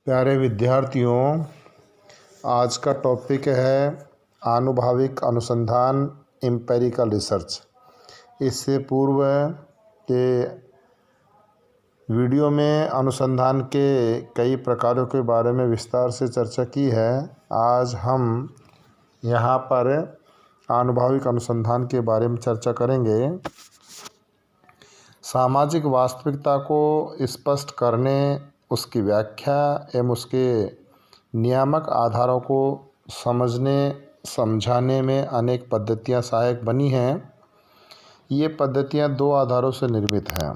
प्यारे विद्यार्थियों, आज का टॉपिक है आनुभविक अनुसंधान, एम्पिरिकल रिसर्च। इससे पूर्व के वीडियो में अनुसंधान के कई प्रकारों के बारे में विस्तार से चर्चा की है। आज हम यहाँ पर आनुभविक अनुसंधान के बारे में चर्चा करेंगे। सामाजिक वास्तविकता को स्पष्ट करने, उसकी व्याख्या एवं उसके नियामक आधारों को समझने समझाने में अनेक पद्धतियाँ सहायक बनी हैं। ये पद्धतियाँ दो आधारों से निर्मित हैं,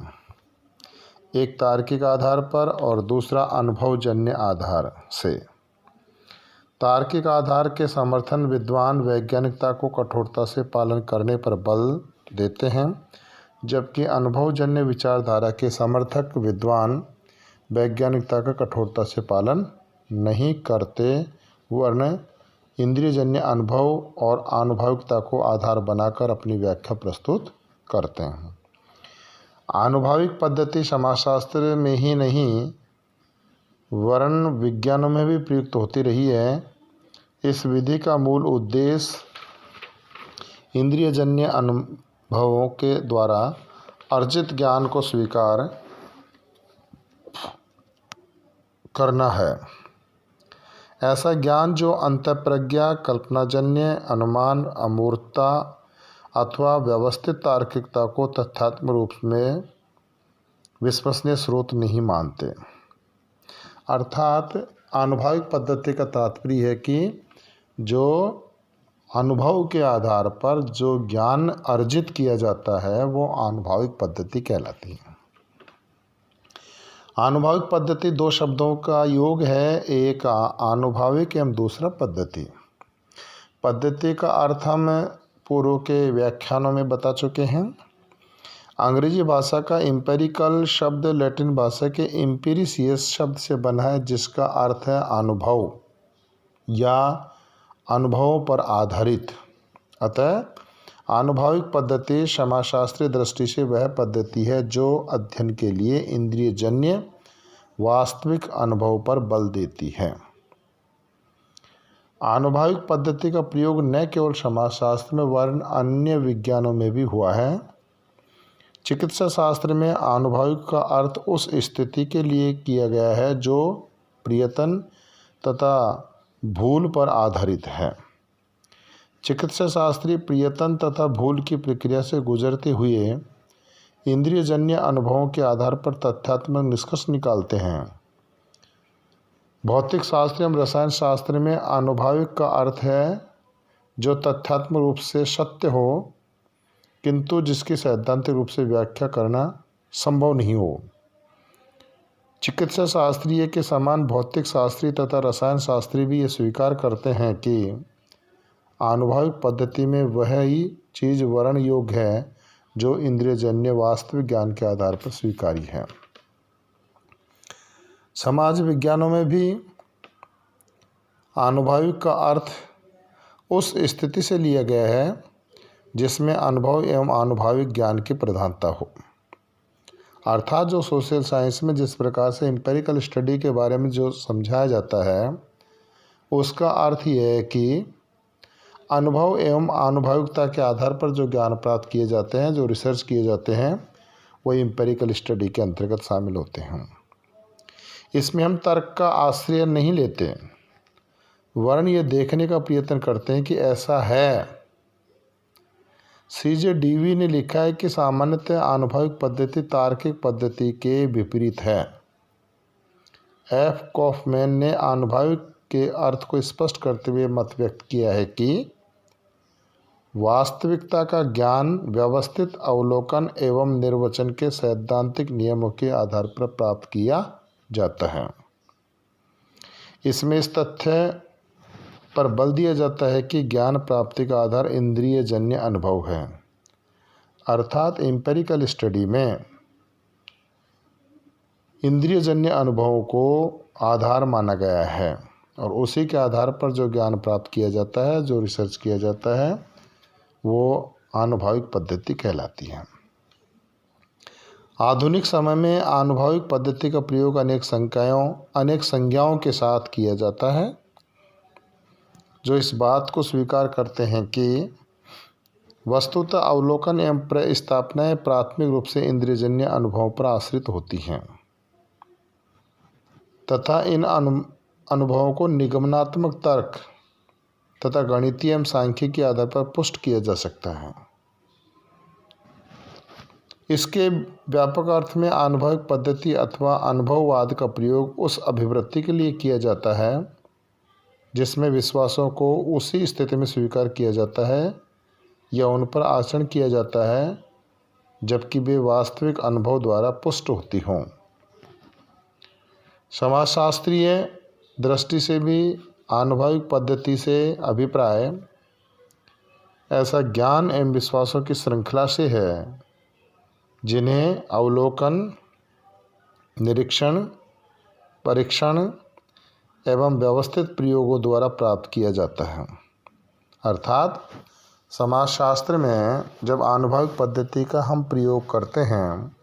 एक तार्किक आधार पर और दूसरा अनुभवजन्य आधार से। तार्किक आधार के समर्थन विद्वान वैज्ञानिकता को कठोरता से पालन करने पर बल देते हैं, जबकि अनुभवजन्य विचारधारा के समर्थक विद्वान वैज्ञानिकता का कठोरता से पालन नहीं करते, वरन इंद्रियजन्य अनुभव और आनुभविकता को आधार बनाकर अपनी व्याख्या प्रस्तुत करते हैं। आनुभविक पद्धति समाजशास्त्र में ही नहीं वरन विज्ञानों में भी प्रयुक्त होती रही है। इस विधि का मूल उद्देश्य इंद्रियजन्य अनुभवों के द्वारा अर्जित ज्ञान को स्वीकार करना है। ऐसा ज्ञान जो अंतःप्रज्ञा, कल्पनाजन्य अनुमान, अमूर्तता अथवा व्यवस्थित तार्किकता को तथ्यात्मक रूप में विश्वसनीय स्रोत नहीं मानते। अर्थात आनुभविक पद्धति का तात्पर्य है कि जो अनुभव के आधार पर जो ज्ञान अर्जित किया जाता है वो आनुभविक पद्धति कहलाती है। आनुभविक पद्धति दो शब्दों का योग है, एक आनुभविक एवं दूसरा पद्धति। पद्धति का अर्थ हम पूर्व के व्याख्यानों में बता चुके हैं। अंग्रेजी भाषा का एम्पिरिकल शब्द लैटिन भाषा के एम्पिरिसियस शब्द से बना है, जिसका अर्थ है अनुभव या अनुभवों पर आधारित। अतः आनुभविक पद्धति समाजशास्त्रीय दृष्टि से वह पद्धति है जो अध्ययन के लिए इंद्रियजन्य वास्तविक अनुभव पर बल देती है। आनुभविक पद्धति का प्रयोग न केवल समाजशास्त्र में वरन अन्य विज्ञानों में भी हुआ है। चिकित्सा शास्त्र में आनुभविक का अर्थ उस स्थिति के लिए किया गया है जो प्रयत्न तथा भूल पर आधारित है। चिकित्सा शास्त्री प्रयत्न तथा भूल की प्रक्रिया से गुजरते हुए इंद्रियजन्य अनुभवों के आधार पर तथ्यात्मक निष्कर्ष निकालते हैं। भौतिक शास्त्र एवं रसायन शास्त्र में आनुभविक का अर्थ है जो तथ्यात्मक रूप से सत्य हो किंतु जिसकी सैद्धांतिक रूप से व्याख्या करना संभव नहीं हो। चिकित्सा शास्त्रीय के समान भौतिक शास्त्री तथा रसायन शास्त्री भी ये स्वीकार करते हैं कि आनुभविक पद्धति में वह ही चीज़ वर्ण योग्य है जो इंद्रियजन्य वास्तविक ज्ञान के आधार पर स्वीकार्य है। समाज विज्ञानों में भी आनुभविक का अर्थ उस स्थिति से लिया गया है जिसमें अनुभव एवं आनुभविक ज्ञान की प्रधानता हो। अर्थात जो सोशल साइंस में जिस प्रकार से एम्पिरिकल स्टडी के बारे में जो समझाया जाता है उसका अर्थ यह है कि अनुभव एवं आनुभविकता के आधार पर जो ज्ञान प्राप्त किए जाते हैं, जो रिसर्च किए जाते हैं, वो एम्पिरिकल स्टडी के अंतर्गत शामिल होते हैं। इसमें हम तर्क का आश्रय नहीं लेते वरन ये देखने का प्रयत्न करते हैं कि ऐसा है। सीजे डीवी ने लिखा है कि सामान्यतः अनुभविक पद्धति तार्किक पद्धति के विपरीत है। एफ कॉफमैन ने अनुभविक के अर्थ को स्पष्ट करते हुए मत व्यक्त किया है कि वास्तविकता का ज्ञान व्यवस्थित अवलोकन एवं निर्वचन के सैद्धांतिक नियमों के आधार पर प्राप्त किया जाता है। इसमें इस तथ्य पर बल दिया जाता है कि ज्ञान प्राप्ति का आधार इंद्रियजन्य अनुभव है। अर्थात एम्पिरिकल स्टडी में इंद्रियजन्य अनुभवों को आधार माना गया है और उसी के आधार पर जो ज्ञान प्राप्त किया जाता है, जो रिसर्च किया जाता है, वो आनुभविक पद्धति कहलाती है। आधुनिक समय में आनुभविक पद्धति का प्रयोग अनेक संज्ञाओं के साथ किया जाता है, जो इस बात को स्वीकार करते हैं कि वस्तुतः अवलोकन एवं प्रतिस्थापनाएं प्राथमिक रूप से इंद्रियजन्य अनुभवों पर आश्रित होती हैं तथा इन अनुभवों को निगमनात्मक तर्क तथा गणितीय एवं सांख्यिकी के आधार पर पुष्ट किया जा सकता है। इसके व्यापक अर्थ में आनुभविक पद्धति अथवा अनुभववाद का प्रयोग उस अभिवृत्ति के लिए किया जाता है जिसमें विश्वासों को उसी स्थिति में स्वीकार किया जाता है या उन पर आचरण किया जाता है जबकि वे वास्तविक अनुभव द्वारा पुष्ट होती हों। समाजशास्त्रीय दृष्टि से भी आनुभविक पद्धति से अभिप्राय ऐसा ज्ञान एवं विश्वासों की श्रृंखला से है जिन्हें अवलोकन, निरीक्षण, परीक्षण एवं व्यवस्थित प्रयोगों द्वारा प्राप्त किया जाता है। अर्थात समाजशास्त्र में जब अनुभविक पद्धति का हम प्रयोग करते हैं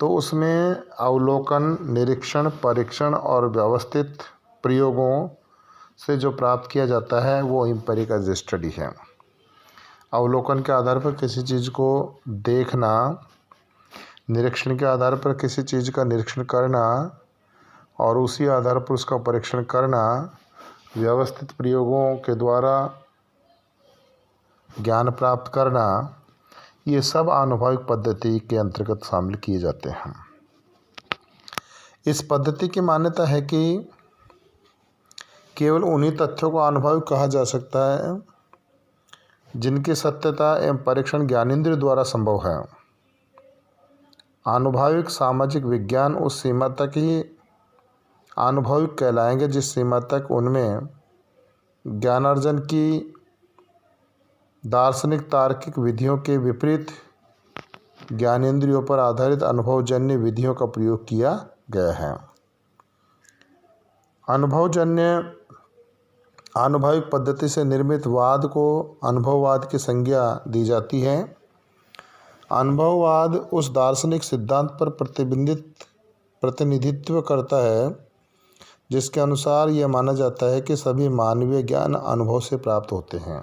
तो उसमें अवलोकन, निरीक्षण, परीक्षण और व्यवस्थित प्रयोगों से जो प्राप्त किया जाता है वो एम्पिरिकल स्टडी है। अवलोकन के आधार पर किसी चीज़ को देखना, निरीक्षण के आधार पर किसी चीज़ का निरीक्षण करना और उसी आधार पर उसका परीक्षण करना, व्यवस्थित प्रयोगों के द्वारा ज्ञान प्राप्त करना, ये सब अनुभविक पद्धति के अंतर्गत शामिल किए जाते हैं। इस पद्धति की मान्यता है कि केवल उन्हीं तथ्यों को अनुभविक कहा जा सकता है जिनकी सत्यता एवं परीक्षण ज्ञानेंद्रिय द्वारा संभव है। अनुभविक सामाजिक विज्ञान उस सीमा तक ही अनुभविक कहलाएंगे जिस सीमा तक उनमें ज्ञानार्जन की दार्शनिक तार्किक विधियों के विपरीत ज्ञानेंद्रियों पर आधारित अनुभवजन्य विधियों का प्रयोग किया गया है। अनुभविक पद्धति से निर्मित वाद को अनुभववाद की संज्ञा दी जाती है। अनुभववाद उस दार्शनिक सिद्धांत पर प्रतिनिधित्व करता है जिसके अनुसार यह माना जाता है कि सभी मानवीय ज्ञान अनुभव से प्राप्त होते हैं।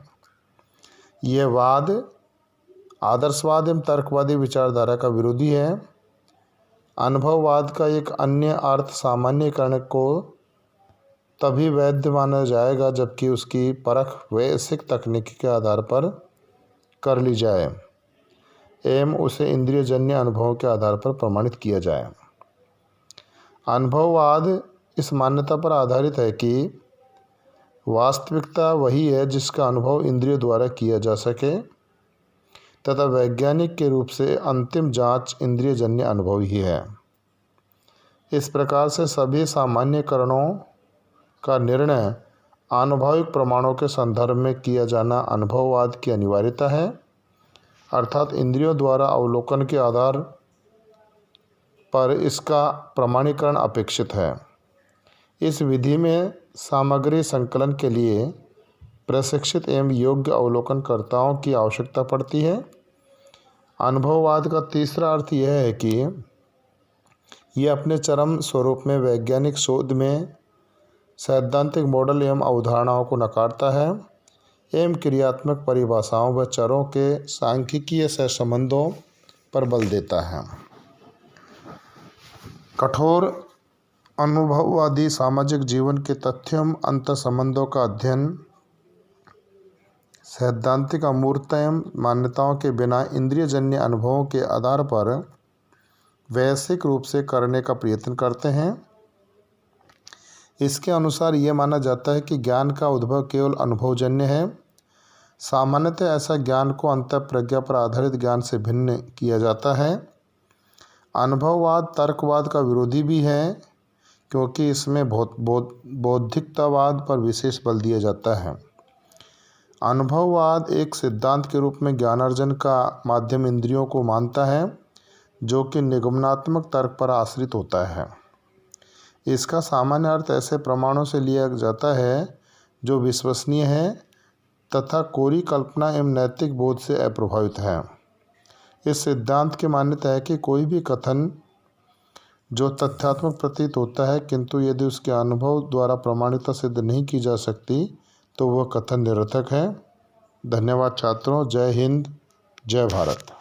यह वाद आदर्शवाद एवं तर्कवादी विचारधारा का विरोधी है। अनुभववाद का एक अन्य अर्थ सामान्यीकरण को तभी वैध माना जाएगा जबकि उसकी परख वैश्विक तकनीक के आधार पर कर ली जाए एवं उसे इंद्रियजन्य अनुभवों के आधार पर प्रमाणित किया जाए। अनुभववाद इस मान्यता पर आधारित है कि वास्तविकता वही है जिसका अनुभव इंद्रियों द्वारा किया जा सके तथा वैज्ञानिक के रूप से अंतिम जांच इंद्रियजन्य अनुभव ही है। इस प्रकार से सभी सामान्यीकरणों का निर्णय आनुभविक प्रमाणों के संदर्भ में किया जाना अनुभववाद की अनिवार्यता है। अर्थात इंद्रियों द्वारा अवलोकन के आधार पर इसका प्रमाणीकरण अपेक्षित है। इस विधि में सामग्री संकलन के लिए प्रशिक्षित एवं योग्य अवलोकनकर्ताओं की आवश्यकता पड़ती है। अनुभववाद का तीसरा अर्थ यह है कि यह अपने चरम स्वरूप में वैज्ञानिक शोध में सैद्धांतिक मॉडल एवं अवधारणाओं को नकारता है एवं क्रियात्मक परिभाषाओं व चरों के सांख्यिकीय सहसंबंधों पर बल देता है। कठोर अनुभववादी सामाजिक जीवन के तथ्यों अंतर्संबंधों का अध्ययन सैद्धांतिक अमूर्तता एवं मान्यताओं के बिना इंद्रियजन्य अनुभवों के आधार पर वैश्विक रूप से करने का प्रयत्न करते हैं। इसके अनुसार यह माना जाता है कि ज्ञान का उद्भव केवल अनुभवजन्य है। सामान्यतः ऐसा ज्ञान को अंतःप्रज्ञा पर आधारित ज्ञान से भिन्न किया जाता है। अनुभववाद तर्कवाद का विरोधी भी है क्योंकि इसमें बौद्धिकतावाद पर विशेष बल दिया जाता है। अनुभववाद एक सिद्धांत के रूप में ज्ञानार्जन का माध्यम इंद्रियों को मानता है जो कि निगमनात्मक तर्क पर आश्रित होता है। इसका सामान्य अर्थ ऐसे प्रमाणों से लिया जाता है जो विश्वसनीय है तथा कोरी कल्पना एवं नैतिक बोध से अप्रभावित है। इस सिद्धांत की मान्यता है कि कोई भी कथन जो तथ्यात्मक प्रतीत होता है किंतु यदि उसके अनुभव द्वारा प्रमाणिकता सिद्ध नहीं की जा सकती तो वह कथन निरर्थक है। धन्यवाद छात्रों। जय हिंद, जय भारत।